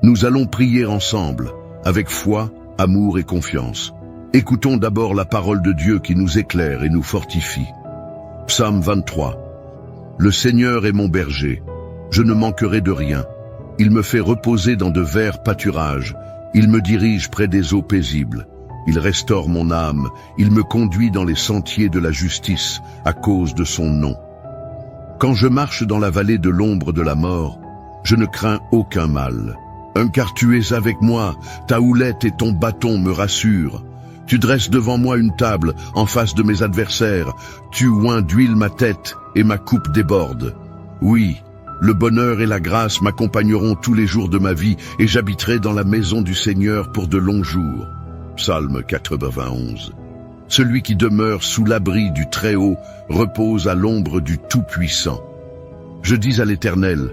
Nous allons prier ensemble, avec foi, amour et confiance. Écoutons d'abord la parole de Dieu qui nous éclaire et nous fortifie. Psaume 23. Le Seigneur est mon berger, je ne manquerai de rien. Il me fait reposer dans de verts pâturages, il me dirige près des eaux paisibles. Il restaure mon âme, il me conduit dans les sentiers de la justice à cause de son nom. Quand je marche dans la vallée de l'ombre de la mort, je ne crains aucun mal. Car tu es avec moi, ta houlette et ton bâton me rassurent. Tu dresses devant moi une table en face de mes adversaires, tu oins d'huile ma tête et ma coupe déborde. Oui, le bonheur et la grâce m'accompagneront tous les jours de ma vie et j'habiterai dans la maison du Seigneur pour de longs jours. Psaume 91. Celui qui demeure sous l'abri du Très-Haut repose à l'ombre du Tout-Puissant. Je dis à l'Éternel,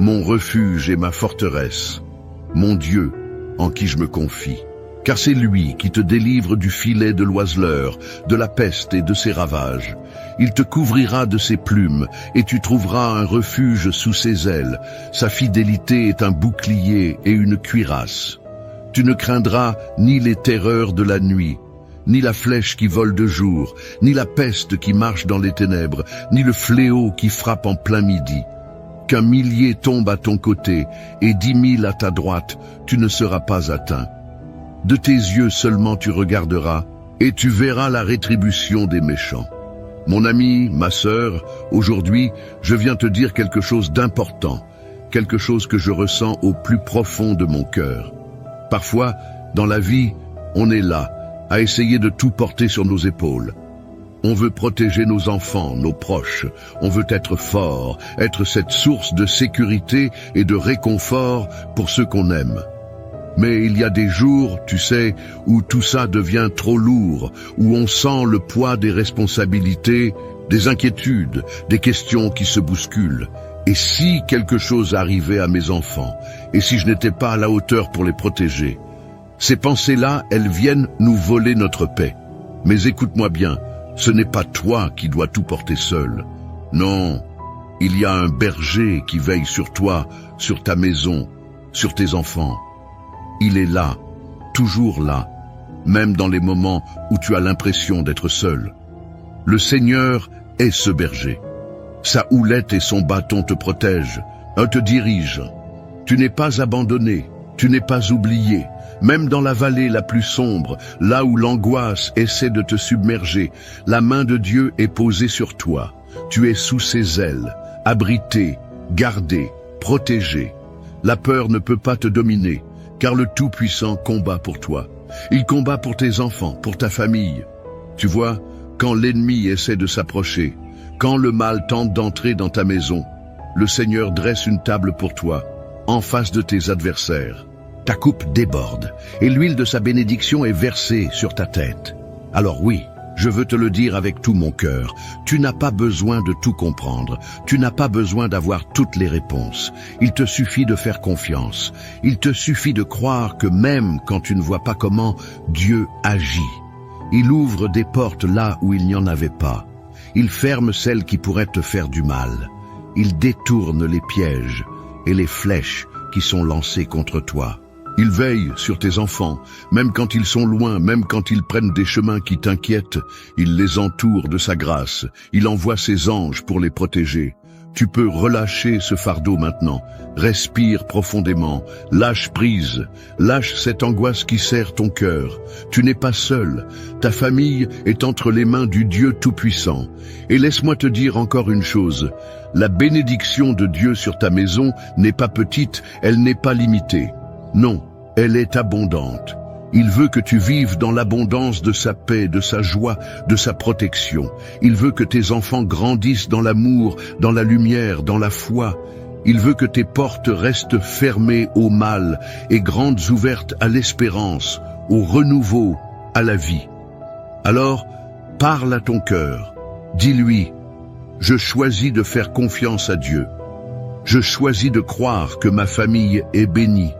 mon refuge et ma forteresse, mon Dieu en qui je me confie. Car c'est lui qui te délivre du filet de l'oiseleur, de la peste et de ses ravages. Il te couvrira de ses plumes, et tu trouveras un refuge sous ses ailes. Sa fidélité est un bouclier et une cuirasse. Tu ne craindras ni les terreurs de la nuit, ni la flèche qui vole de jour, ni la peste qui marche dans les ténèbres, ni le fléau qui frappe en plein midi. Qu'un millier tombe à ton côté, et 10 000 à ta droite, tu ne seras pas atteint. De tes yeux seulement tu regarderas, et tu verras la rétribution des méchants. Mon ami, ma sœur, aujourd'hui, je viens te dire quelque chose d'important, quelque chose que je ressens au plus profond de mon cœur. Parfois, dans la vie, on est là, à essayer de tout porter sur nos épaules. On veut protéger nos enfants, nos proches, on veut être fort, être cette source de sécurité et de réconfort pour ceux qu'on aime. Mais il y a des jours, tu sais, où tout ça devient trop lourd, où on sent le poids des responsabilités, des inquiétudes, des questions qui se bousculent. Et si quelque chose arrivait à mes enfants, et si je n'étais pas à la hauteur pour les protéger? Ces pensées-là, elles viennent nous voler notre paix. Mais écoute-moi bien, ce n'est pas toi qui dois tout porter seul. Non, il y a un berger qui veille sur toi, sur ta maison, sur tes enfants. Il est là, toujours là, même dans les moments où tu as l'impression d'être seul. Le Seigneur est ce berger. Sa houlette et son bâton te protègent, te dirigent. Tu n'es pas abandonné, tu n'es pas oublié. Même dans la vallée la plus sombre, là où l'angoisse essaie de te submerger, la main de Dieu est posée sur toi. Tu es sous ses ailes, abrité, gardé, protégé. La peur ne peut pas te dominer, car le Tout-Puissant combat pour toi. Il combat pour tes enfants, pour ta famille. Tu vois, quand l'ennemi essaie de s'approcher, quand le mal tente d'entrer dans ta maison, le Seigneur dresse une table pour toi, en face de tes adversaires. Ta coupe déborde, et l'huile de sa bénédiction est versée sur ta tête. Alors oui, je veux te le dire avec tout mon cœur, tu n'as pas besoin de tout comprendre, tu n'as pas besoin d'avoir toutes les réponses. Il te suffit de faire confiance, il te suffit de croire que même quand tu ne vois pas comment, Dieu agit. Il ouvre des portes là où il n'y en avait pas. Il ferme celles qui pourraient te faire du mal. Il détourne les pièges et les flèches qui sont lancées contre toi. Il veille sur tes enfants, même quand ils sont loin, même quand ils prennent des chemins qui t'inquiètent. Il les entoure de sa grâce. Il envoie ses anges pour les protéger. Tu peux relâcher ce fardeau maintenant. Respire profondément. Lâche prise. Lâche cette angoisse qui serre ton cœur. Tu n'es pas seul. Ta famille est entre les mains du Dieu Tout-Puissant. Et laisse-moi te dire encore une chose. La bénédiction de Dieu sur ta maison n'est pas petite, elle n'est pas limitée. Non, elle est abondante. Il veut que tu vives dans l'abondance de sa paix, de sa joie, de sa protection. Il veut que tes enfants grandissent dans l'amour, dans la lumière, dans la foi. Il veut que tes portes restent fermées au mal et grandes ouvertes à l'espérance, au renouveau, à la vie. Alors, parle à ton cœur. Dis-lui, je choisis de faire confiance à Dieu. Je choisis de croire que ma famille est bénie.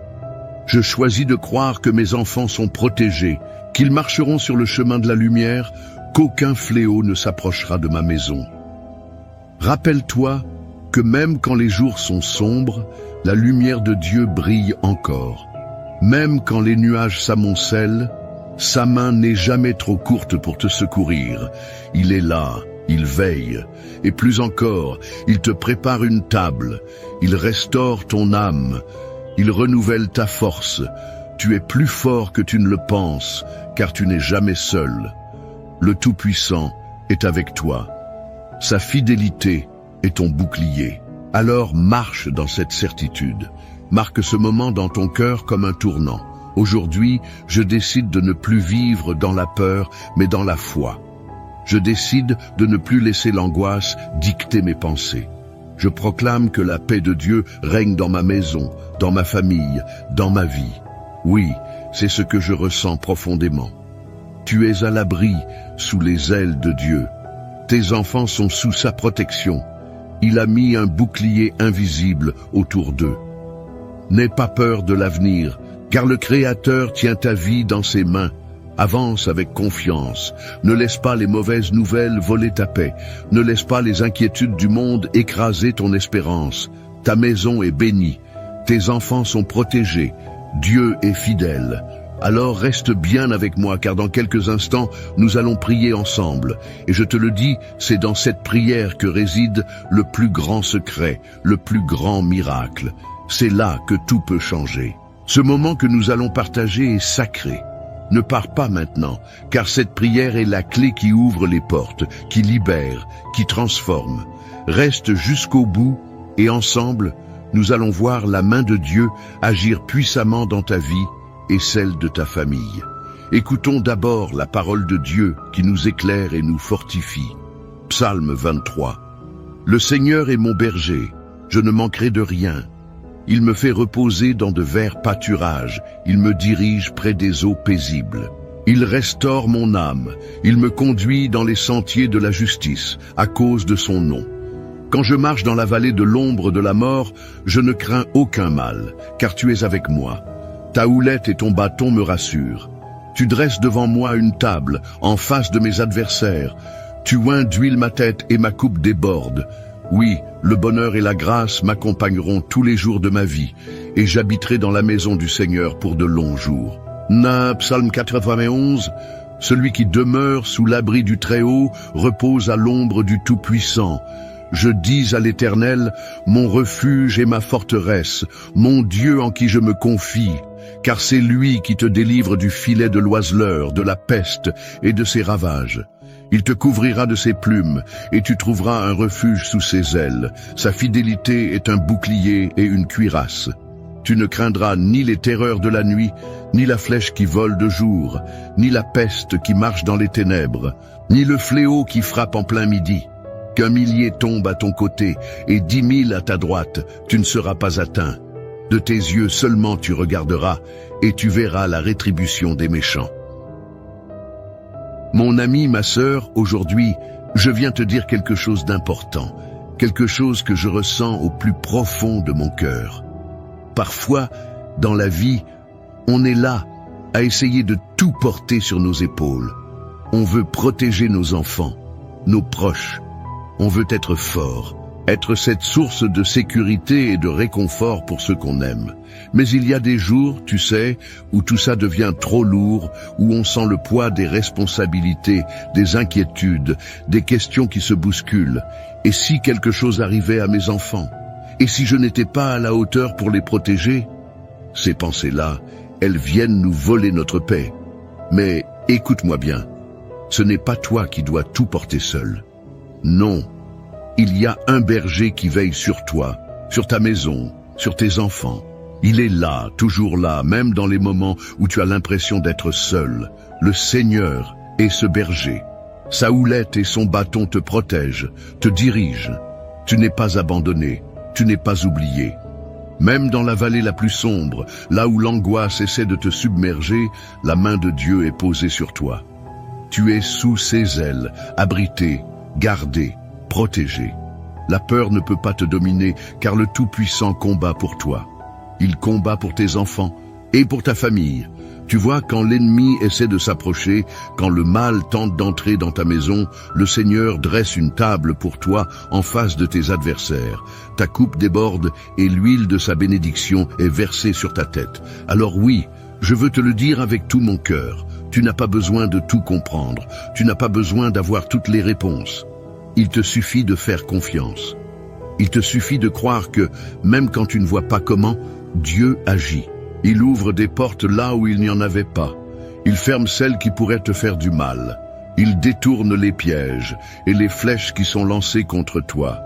Je choisis de croire que mes enfants sont protégés, qu'ils marcheront sur le chemin de la lumière, qu'aucun fléau ne s'approchera de ma maison. Rappelle-toi que même quand les jours sont sombres, La lumière de Dieu brille encore. Même quand les nuages s'amoncellent, sa main n'est jamais trop courte pour te secourir. Il est là, il veille, et plus encore, il te prépare une table, il restaure ton âme, il renouvelle ta force. Tu es plus fort que tu ne le penses, car tu n'es jamais seul. Le Tout-Puissant est avec toi. Sa fidélité est ton bouclier. Alors marche dans cette certitude. Marque ce moment dans ton cœur comme un tournant. Aujourd'hui, je décide de ne plus vivre dans la peur, mais dans la foi. Je décide de ne plus laisser l'angoisse dicter mes pensées. Je proclame que la paix de Dieu règne dans ma maison, dans ma famille, dans ma vie. Oui, c'est ce que je ressens profondément. Tu es à l'abri sous les ailes de Dieu. Tes enfants sont sous sa protection. Il a mis un bouclier invisible autour d'eux. N'aie pas peur de l'avenir, car le Créateur tient ta vie dans ses mains. Avance avec confiance. Ne laisse pas les mauvaises nouvelles voler ta paix. Ne laisse pas les inquiétudes du monde écraser ton espérance. Ta maison est bénie. Tes enfants sont protégés. Dieu est fidèle. Alors reste bien avec moi, car dans quelques instants, nous allons prier ensemble. Et je te le dis, c'est dans cette prière que réside le plus grand secret, le plus grand miracle. C'est là que tout peut changer. Ce moment que nous allons partager est sacré. Ne pars pas maintenant, car cette prière est la clé qui ouvre les portes, qui libère, qui transforme. Reste jusqu'au bout et ensemble, nous allons voir la main de Dieu agir puissamment dans ta vie et celle de ta famille. Écoutons d'abord la parole de Dieu qui nous éclaire et nous fortifie. Psaume 23. Le Seigneur est mon berger, je ne manquerai de rien. Il me fait reposer dans de verts pâturages, il me dirige près des eaux paisibles. Il restaure mon âme, il me conduit dans les sentiers de la justice, à cause de son nom. Quand je marche dans la vallée de l'ombre de la mort, je ne crains aucun mal, car tu es avec moi. Ta houlette et ton bâton me rassurent. Tu dresses devant moi une table, en face de mes adversaires. Tu oins d'huile ma tête et ma coupe déborde. Oui, le bonheur et la grâce m'accompagneront tous les jours de ma vie, et j'habiterai dans la maison du Seigneur pour de longs jours. Psaume 91, celui qui demeure sous l'abri du Très-Haut repose à l'ombre du Tout-Puissant. Je dis à l'Éternel, mon refuge et ma forteresse, mon Dieu en qui je me confie, car c'est lui qui te délivre du filet de l'oiseleur, de la peste et de ses ravages. Il te couvrira de ses plumes, et tu trouveras un refuge sous ses ailes. Sa fidélité est un bouclier et une cuirasse. Tu ne craindras ni les terreurs de la nuit, ni la flèche qui vole de jour, ni la peste qui marche dans les ténèbres, ni le fléau qui frappe en plein midi. Qu'un millier tombe à ton côté, et 10 000 à ta droite, tu ne seras pas atteint. De tes yeux seulement tu regarderas, et tu verras la rétribution des méchants. Mon ami, ma sœur, aujourd'hui, je viens te dire quelque chose d'important, quelque chose que je ressens au plus profond de mon cœur. Parfois, dans la vie, on est là à essayer de tout porter sur nos épaules. On veut protéger nos enfants, nos proches. On veut être fort, être cette source de sécurité et de réconfort pour ceux qu'on aime. Mais il y a des jours, tu sais, où tout ça devient trop lourd, où on sent le poids des responsabilités, des inquiétudes, des questions qui se bousculent. Et si quelque chose arrivait à mes enfants? Et si je n'étais pas à la hauteur pour les protéger? Ces pensées-là, elles viennent nous voler notre paix. Mais écoute-moi bien, ce n'est pas toi qui dois tout porter seul. Non, il y a un berger qui veille sur toi, sur ta maison, sur tes enfants. Il est là, toujours là, même dans les moments où tu as l'impression d'être seul. Le Seigneur est ce berger. Sa houlette et son bâton te protègent, te dirigent. Tu n'es pas abandonné, tu n'es pas oublié. Même dans la vallée la plus sombre, là où l'angoisse essaie de te submerger, la main de Dieu est posée sur toi. Tu es sous ses ailes, abrité, gardé, protégé. La peur ne peut pas te dominer, car le Tout-Puissant combat pour toi. Il combat pour tes enfants et pour ta famille. Tu vois, quand l'ennemi essaie de s'approcher, quand le mal tente d'entrer dans ta maison, le Seigneur dresse une table pour toi en face de tes adversaires. Ta coupe déborde et l'huile de sa bénédiction est versée sur ta tête. Alors oui, je veux te le dire avec tout mon cœur, tu n'as pas besoin de tout comprendre, tu n'as pas besoin d'avoir toutes les réponses. Il te suffit de faire confiance. Il te suffit de croire que, même quand tu ne vois pas comment, Dieu agit. Il ouvre des portes là où il n'y en avait pas. Il ferme celles qui pourraient te faire du mal. Il détourne les pièges et les flèches qui sont lancées contre toi.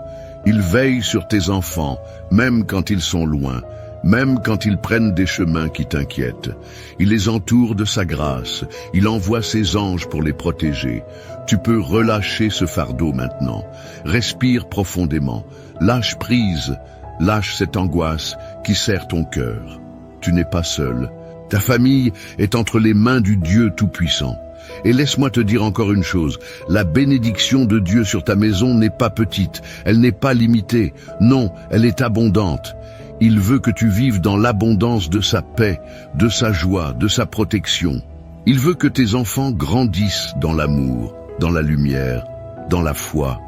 Il veille sur tes enfants, même quand ils sont loin, même quand ils prennent des chemins qui t'inquiètent. Il les entoure de sa grâce. Il envoie ses anges pour les protéger. Tu peux relâcher ce fardeau maintenant. Respire profondément. Lâche prise. Lâche cette angoisse qui serre ton cœur. Tu n'es pas seul. Ta famille est entre les mains du Dieu Tout-Puissant. Et laisse-moi te dire encore une chose, la bénédiction de Dieu sur ta maison n'est pas petite, elle n'est pas limitée, non, elle est abondante. Il veut que tu vives dans l'abondance de sa paix, de sa joie, de sa protection. Il veut que tes enfants grandissent dans l'amour, dans la lumière, dans la foi.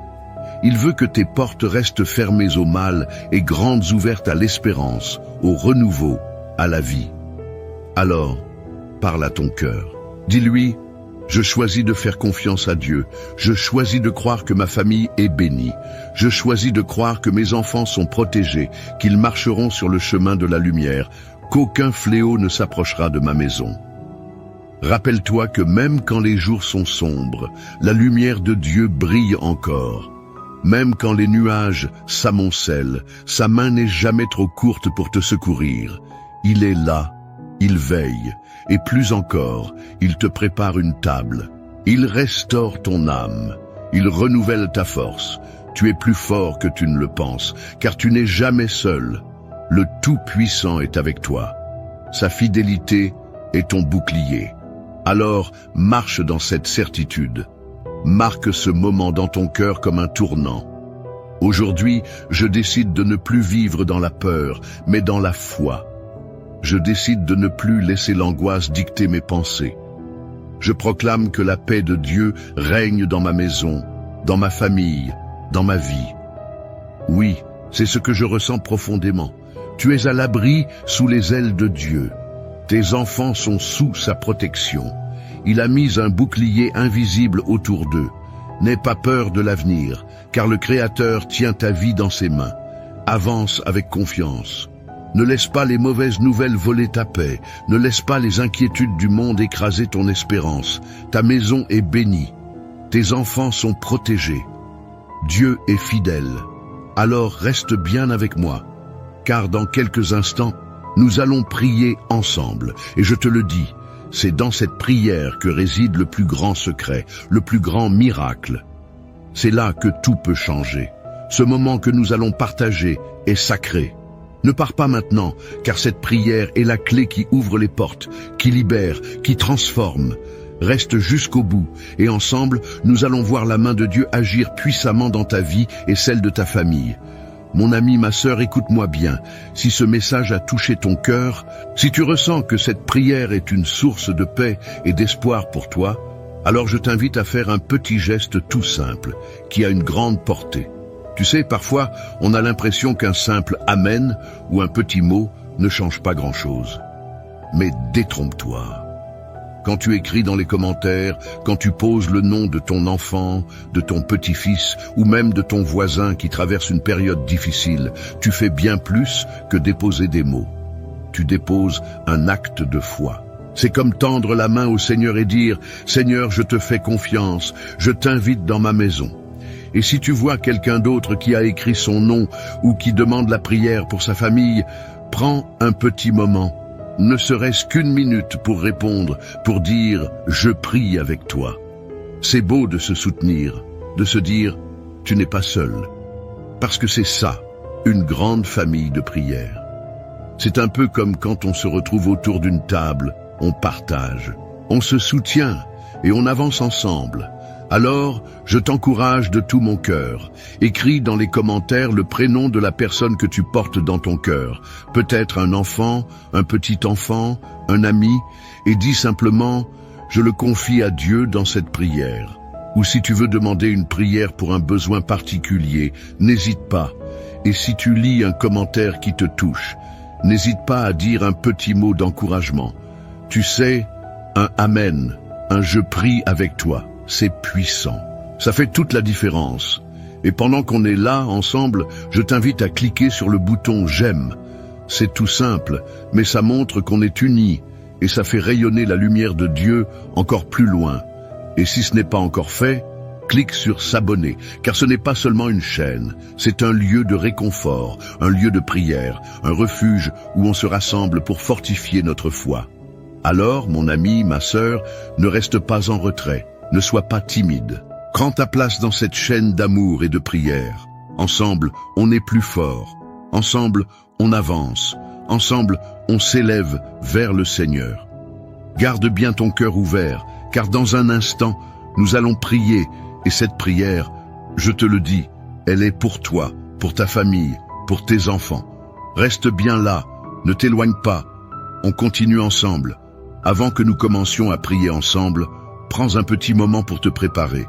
Il veut que tes portes restent fermées au mal et grandes ouvertes à l'espérance, au renouveau, à la vie. Alors, parle à ton cœur. Dis-lui, je choisis de faire confiance à Dieu. Je choisis de croire que ma famille est bénie. Je choisis de croire que mes enfants sont protégés, qu'ils marcheront sur le chemin de la lumière, qu'aucun fléau ne s'approchera de ma maison. Rappelle-toi que même quand les jours sont sombres, la lumière de Dieu brille encore. Même quand les nuages s'amoncellent, sa main n'est jamais trop courte pour te secourir. Il est là, il veille, et plus encore, il te prépare une table. Il restaure ton âme, il renouvelle ta force. Tu es plus fort que tu ne le penses, car tu n'es jamais seul. Le Tout-Puissant est avec toi. Sa fidélité est ton bouclier. Alors, marche dans cette certitude. Marque ce moment dans ton cœur comme un tournant. Aujourd'hui, je décide de ne plus vivre dans la peur, mais dans la foi. Je décide de ne plus laisser l'angoisse dicter mes pensées. Je proclame que la paix de Dieu règne dans ma maison, dans ma famille, dans ma vie. Oui, c'est ce que je ressens profondément. Tu es à l'abri sous les ailes de Dieu. Tes enfants sont sous sa protection. Il a mis un bouclier invisible autour d'eux. N'aie pas peur de l'avenir, car le Créateur tient ta vie dans ses mains. Avance avec confiance. Ne laisse pas les mauvaises nouvelles voler ta paix. Ne laisse pas les inquiétudes du monde écraser ton espérance. Ta maison est bénie. Tes enfants sont protégés. Dieu est fidèle. Alors reste bien avec moi, car dans quelques instants, nous allons prier ensemble. Et je te le dis, c'est dans cette prière que réside le plus grand secret, le plus grand miracle. C'est là que tout peut changer. Ce moment que nous allons partager est sacré. Ne pars pas maintenant, car cette prière est la clé qui ouvre les portes, qui libère, qui transforme. Reste jusqu'au bout, et ensemble, nous allons voir la main de Dieu agir puissamment dans ta vie et celle de ta famille. Mon ami, ma sœur, écoute-moi bien. Si ce message a touché ton cœur, si tu ressens que cette prière est une source de paix et d'espoir pour toi, alors je t'invite à faire un petit geste tout simple, qui a une grande portée. Tu sais, parfois, on a l'impression qu'un simple « Amen » ou un petit mot ne change pas grand-chose. Mais détrompe-toi. Quand tu écris dans les commentaires, quand tu poses le nom de ton enfant, de ton petit-fils ou même de ton voisin qui traverse une période difficile, tu fais bien plus que déposer des mots. Tu déposes un acte de foi. C'est comme tendre la main au Seigneur et dire « Seigneur, je te fais confiance, je t'invite dans ma maison ». Et si tu vois quelqu'un d'autre qui a écrit son nom ou qui demande la prière pour sa famille, prends un petit moment, ne serait-ce qu'une minute pour répondre, pour dire « Je prie avec toi ». C'est beau de se soutenir, de se dire « Tu n'es pas seul ». Parce que c'est ça, une grande famille de prière. C'est un peu comme quand on se retrouve autour d'une table, on partage, on se soutient, et on avance ensemble. Alors, je t'encourage de tout mon cœur. Écris dans les commentaires le prénom de la personne que tu portes dans ton cœur. Peut-être un enfant, un petit enfant, un ami, et dis simplement « Je le confie à Dieu dans cette prière ». Ou si tu veux demander une prière pour un besoin particulier, n'hésite pas. Et si tu lis un commentaire qui te touche, n'hésite pas à dire un petit mot d'encouragement. Tu sais, un « Amen », un « Je prie avec toi ». C'est puissant. Ça fait toute la différence. Et pendant qu'on est là, ensemble, je t'invite à cliquer sur le bouton « J'aime ». C'est tout simple, mais ça montre qu'on est unis et ça fait rayonner la lumière de Dieu encore plus loin. Et si ce n'est pas encore fait, clique sur « S'abonner », car ce n'est pas seulement une chaîne, c'est un lieu de réconfort, un lieu de prière, un refuge où on se rassemble pour fortifier notre foi. Alors, mon ami, ma sœur, ne reste pas en retrait. Ne sois pas timide. Prends ta place dans cette chaîne d'amour et de prière. Ensemble, on est plus fort. Ensemble, on avance. Ensemble, on s'élève vers le Seigneur. Garde bien ton cœur ouvert, car dans un instant, nous allons prier. Et cette prière, je te le dis, elle est pour toi, pour ta famille, pour tes enfants. Reste bien là, ne t'éloigne pas. On continue ensemble. Avant que nous commencions à prier ensemble, prends un petit moment pour te préparer.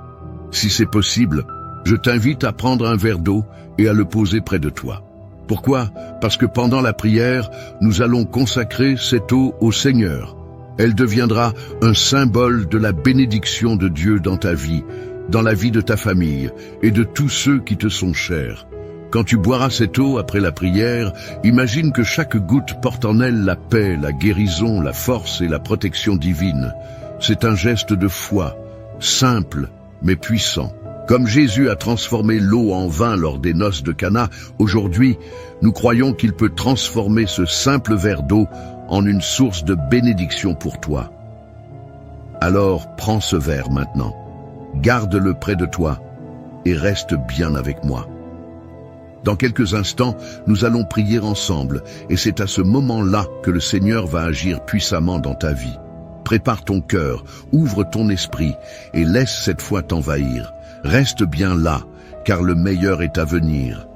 Si c'est possible, je t'invite à prendre un verre d'eau et à le poser près de toi. Pourquoi? Parce que pendant la prière, nous allons consacrer cette eau au Seigneur. Elle deviendra un symbole de la bénédiction de Dieu dans ta vie, dans la vie de ta famille et de tous ceux qui te sont chers. Quand tu boiras cette eau après la prière, imagine que chaque goutte porte en elle la paix, la guérison, la force et la protection divine. C'est un geste de foi, simple mais puissant. Comme Jésus a transformé l'eau en vin lors des noces de Cana, aujourd'hui, nous croyons qu'il peut transformer ce simple verre d'eau en une source de bénédiction pour toi. Alors, prends ce verre maintenant, garde-le près de toi et reste bien avec moi. Dans quelques instants, nous allons prier ensemble et c'est à ce moment-là que le Seigneur va agir puissamment dans ta vie. Prépare ton cœur, ouvre ton esprit et laisse cette foi t'envahir. Reste bien là, car le meilleur est à venir.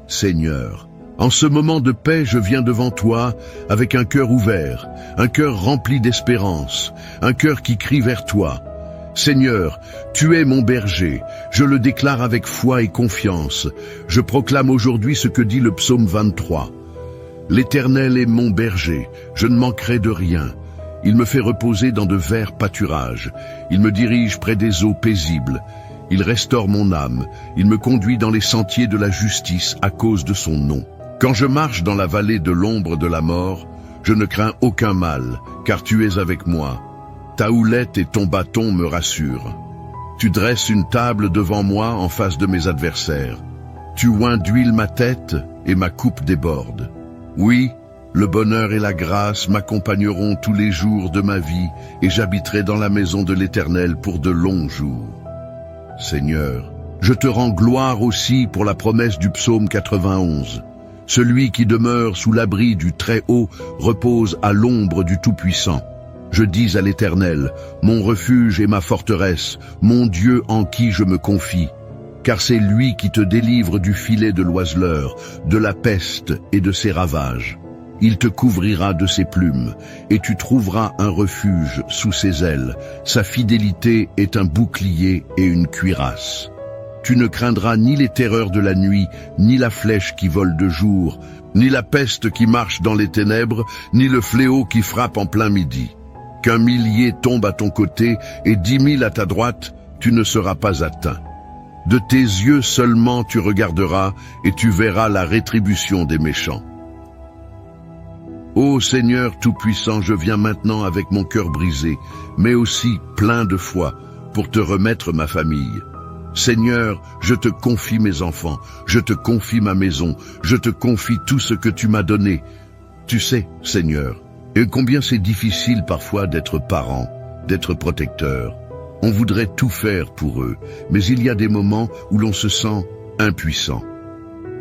Seigneur, en ce moment de paix, je viens devant toi avec un cœur ouvert, un cœur rempli d'espérance, un cœur qui crie vers toi. Seigneur, tu es mon berger, je le déclare avec foi et confiance. Je proclame aujourd'hui ce que dit le psaume 23. L'Éternel est mon berger, je ne manquerai de rien. Il me fait reposer dans de verts pâturages. Il me dirige près des eaux paisibles. Il restaure mon âme. Il me conduit dans les sentiers de la justice à cause de son nom. Quand je marche dans la vallée de l'ombre de la mort, je ne crains aucun mal, car tu es avec moi. Ta houlette et ton bâton me rassurent. Tu dresses une table devant moi en face de mes adversaires. Tu oins d'huile ma tête et ma coupe déborde. Oui, le bonheur et la grâce m'accompagneront tous les jours de ma vie et j'habiterai dans la maison de l'Éternel pour de longs jours. Seigneur, je te rends gloire aussi pour la promesse du psaume 91. Celui qui demeure sous l'abri du Très-Haut repose à l'ombre du Tout-Puissant. Je dis à l'Éternel, mon refuge et ma forteresse, mon Dieu en qui je me confie. Car c'est lui qui te délivre du filet de l'oiseleur, de la peste et de ses ravages. Il te couvrira de ses plumes, et tu trouveras un refuge sous ses ailes. Sa fidélité est un bouclier et une cuirasse. Tu ne craindras ni les terreurs de la nuit, ni la flèche qui vole de jour, ni la peste qui marche dans les ténèbres, ni le fléau qui frappe en plein midi. Qu'un millier tombe à ton côté et 10 000 à ta droite, tu ne seras pas atteint. De tes yeux seulement tu regarderas et tu verras la rétribution des méchants. Ô Seigneur Tout-Puissant, je viens maintenant avec mon cœur brisé, mais aussi plein de foi, pour te remettre ma famille. Seigneur, je te confie mes enfants, je te confie ma maison, je te confie tout ce que tu m'as donné. Tu sais, Seigneur, et combien c'est difficile parfois d'être parent, d'être protecteur. On voudrait tout faire pour eux, mais il y a des moments où l'on se sent impuissant.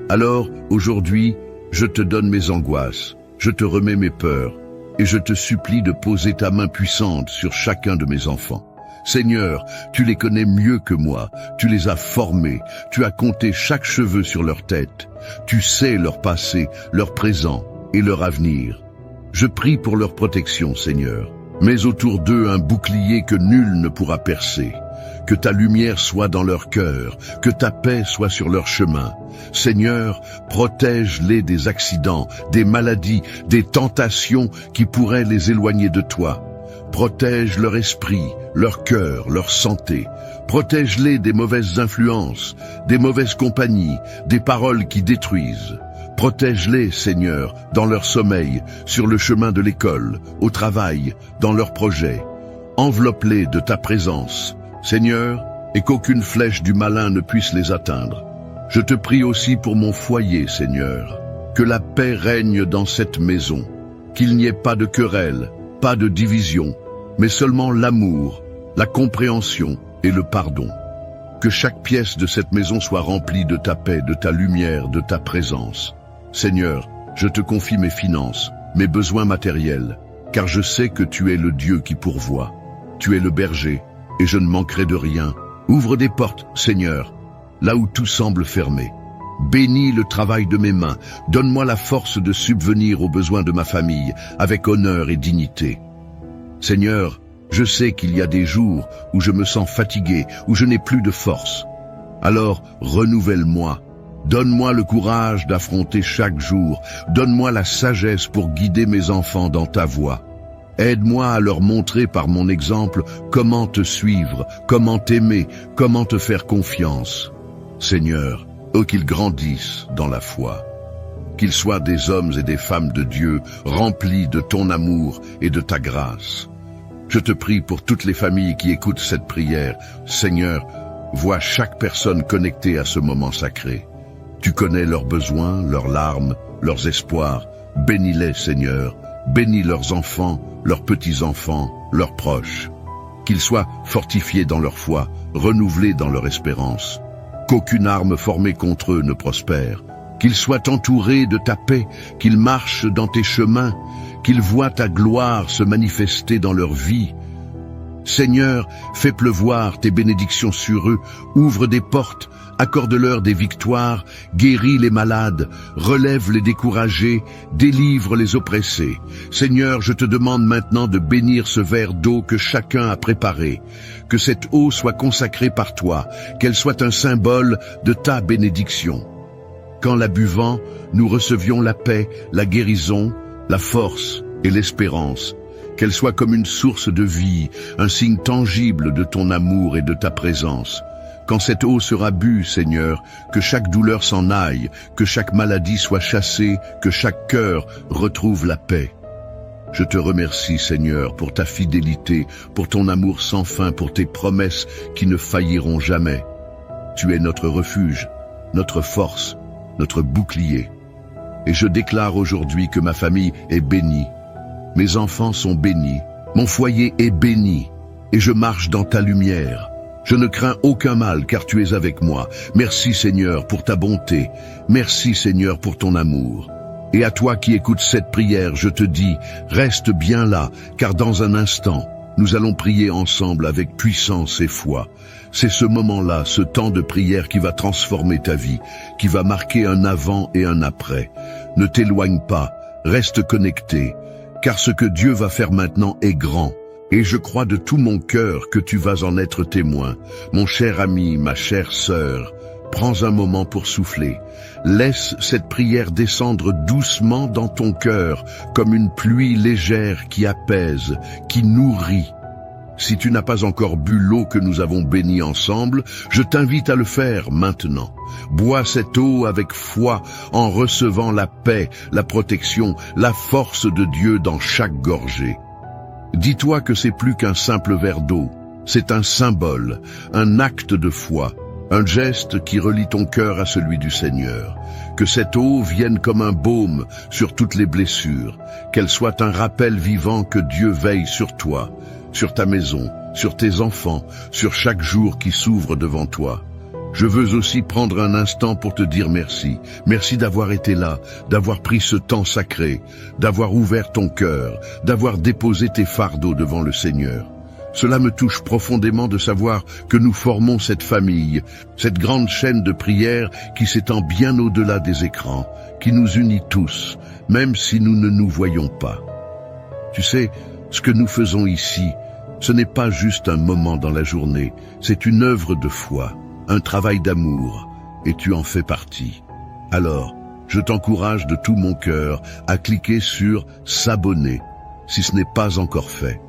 Alors, aujourd'hui, je te donne mes angoisses. Je te remets mes peurs et je te supplie de poser ta main puissante sur chacun de mes enfants. Seigneur, tu les connais mieux que moi, tu les as formés, tu as compté chaque cheveu sur leur tête, tu sais leur passé, leur présent et leur avenir. Je prie pour leur protection, Seigneur. Mets autour d'eux un bouclier que nul ne pourra percer. Que ta lumière soit dans leur cœur, que ta paix soit sur leur chemin. Seigneur, protège-les des accidents, des maladies, des tentations qui pourraient les éloigner de toi. Protège leur esprit, leur cœur, leur santé. Protège-les des mauvaises influences, des mauvaises compagnies, des paroles qui détruisent. Protège-les, Seigneur, dans leur sommeil, sur le chemin de l'école, au travail, dans leurs projets. Enveloppe-les de ta présence, Seigneur, et qu'aucune flèche du malin ne puisse les atteindre. Je te prie aussi pour mon foyer, Seigneur. Que la paix règne dans cette maison, qu'il n'y ait pas de querelle, pas de division, mais seulement l'amour, la compréhension et le pardon. Que chaque pièce de cette maison soit remplie de ta paix, de ta lumière, de ta présence. Seigneur, je te confie mes finances, mes besoins matériels, car je sais que tu es le Dieu qui pourvoit. Tu es le berger, et je ne manquerai de rien. Ouvre des portes, Seigneur, là où tout semble fermé. Bénis le travail de mes mains, donne-moi la force de subvenir aux besoins de ma famille, avec honneur et dignité. Seigneur, je sais qu'il y a des jours où je me sens fatigué, où je n'ai plus de force. Alors, renouvelle-moi. Donne-moi le courage d'affronter chaque jour. Donne-moi la sagesse pour guider mes enfants dans ta voie. Aide-moi à leur montrer par mon exemple comment te suivre, comment t'aimer, comment te faire confiance. Seigneur, qu'ils grandissent dans la foi. Qu'ils soient des hommes et des femmes de Dieu, remplis de ton amour et de ta grâce. Je te prie pour toutes les familles qui écoutent cette prière. Seigneur, vois chaque personne connectée à ce moment sacré. Tu connais leurs besoins, leurs larmes, leurs espoirs. Bénis-les, Seigneur. Bénis leurs enfants, leurs petits-enfants, leurs proches. Qu'ils soient fortifiés dans leur foi, renouvelés dans leur espérance. Qu'aucune arme formée contre eux ne prospère. Qu'ils soient entourés de ta paix, qu'ils marchent dans tes chemins, qu'ils voient ta gloire se manifester dans leur vie. Seigneur, fais pleuvoir tes bénédictions sur eux, ouvre des portes, accorde-leur des victoires, guéris les malades, relève les découragés, délivre les oppressés. Seigneur, je te demande maintenant de bénir ce verre d'eau que chacun a préparé, que cette eau soit consacrée par toi, qu'elle soit un symbole de ta bénédiction. Qu'en la buvant, nous recevions la paix, la guérison, la force et l'espérance. Qu'elle soit comme une source de vie, un signe tangible de ton amour et de ta présence. Quand cette eau sera bue, Seigneur, que chaque douleur s'en aille, que chaque maladie soit chassée, que chaque cœur retrouve la paix. Je te remercie, Seigneur, pour ta fidélité, pour ton amour sans fin, pour tes promesses qui ne failliront jamais. Tu es notre refuge, notre force, notre bouclier. Et je déclare aujourd'hui que ma famille est bénie. Mes enfants sont bénis, mon foyer est béni, et je marche dans ta lumière. Je ne crains aucun mal, car tu es avec moi. Merci, Seigneur, pour ta bonté. Merci, Seigneur, pour ton amour. Et à toi qui écoutes cette prière, je te dis, reste bien là, car dans un instant, nous allons prier ensemble avec puissance et foi. C'est ce moment-là, ce temps de prière qui va transformer ta vie, qui va marquer un avant et un après. Ne t'éloigne pas, reste connecté, car ce que Dieu va faire maintenant est grand. Et je crois de tout mon cœur que tu vas en être témoin. Mon cher ami, ma chère sœur, prends un moment pour souffler. Laisse cette prière descendre doucement dans ton cœur, comme une pluie légère qui apaise, qui nourrit. Si tu n'as pas encore bu l'eau que nous avons bénie ensemble, je t'invite à le faire maintenant. Bois cette eau avec foi en recevant la paix, la protection, la force de Dieu dans chaque gorgée. Dis-toi que c'est plus qu'un simple verre d'eau, c'est un symbole, un acte de foi, un geste qui relie ton cœur à celui du Seigneur. Que cette eau vienne comme un baume sur toutes les blessures, qu'elle soit un rappel vivant que Dieu veille sur toi, sur ta maison, sur tes enfants, sur chaque jour qui s'ouvre devant toi. Je veux aussi prendre un instant pour te dire merci. Merci d'avoir été là, d'avoir pris ce temps sacré, d'avoir ouvert ton cœur, d'avoir déposé tes fardeaux devant le Seigneur. Cela me touche profondément de savoir que nous formons cette famille, cette grande chaîne de prière qui s'étend bien au-delà des écrans, qui nous unit tous, même si nous ne nous voyons pas. Tu sais, ce que nous faisons ici, ce n'est pas juste un moment dans la journée, c'est une œuvre de foi, un travail d'amour, et tu en fais partie. Alors, je t'encourage de tout mon cœur à cliquer sur « S'abonner » si ce n'est pas encore fait.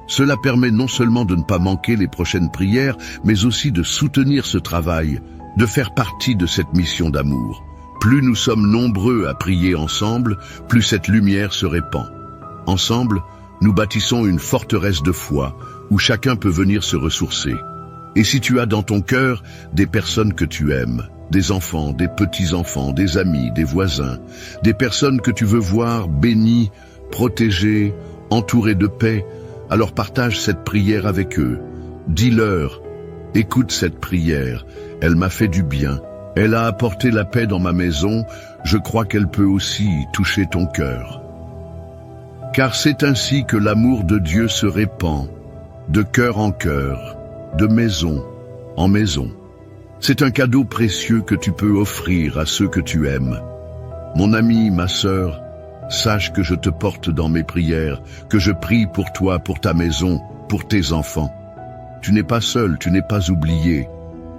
Cela permet non seulement de ne pas manquer les prochaines prières, mais aussi de soutenir ce travail, de faire partie de cette mission d'amour. Plus nous sommes nombreux à prier ensemble, plus cette lumière se répand. Ensemble, nous bâtissons une forteresse de foi où chacun peut venir se ressourcer. Et si tu as dans ton cœur des personnes que tu aimes, des enfants, des petits-enfants, des amis, des voisins, des personnes que tu veux voir bénies, protégées, entourées de paix, alors partage cette prière avec eux. Dis-leur, écoute cette prière, elle m'a fait du bien, elle a apporté la paix dans ma maison, je crois qu'elle peut aussi toucher ton cœur. Car c'est ainsi que l'amour de Dieu se répand, de cœur en cœur, de maison en maison. C'est un cadeau précieux que tu peux offrir à ceux que tu aimes. Mon ami, ma sœur, sache que je te porte dans mes prières, que je prie pour toi, pour ta maison, pour tes enfants. Tu n'es pas seul, tu n'es pas oublié.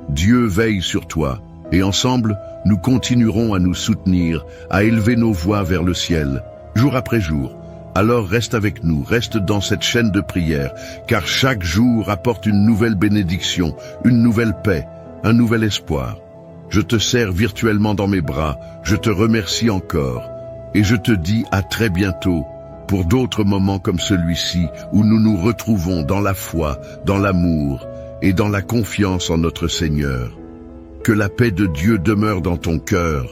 Dieu veille sur toi, et ensemble, nous continuerons à nous soutenir, à élever nos voix vers le ciel, jour après jour. Alors reste avec nous, reste dans cette chaîne de prière, car chaque jour apporte une nouvelle bénédiction, une nouvelle paix, un nouvel espoir. Je te serre virtuellement dans mes bras, je te remercie encore, et je te dis à très bientôt pour d'autres moments comme celui-ci où nous nous retrouvons dans la foi, dans l'amour et dans la confiance en notre Seigneur. Que la paix de Dieu demeure dans ton cœur.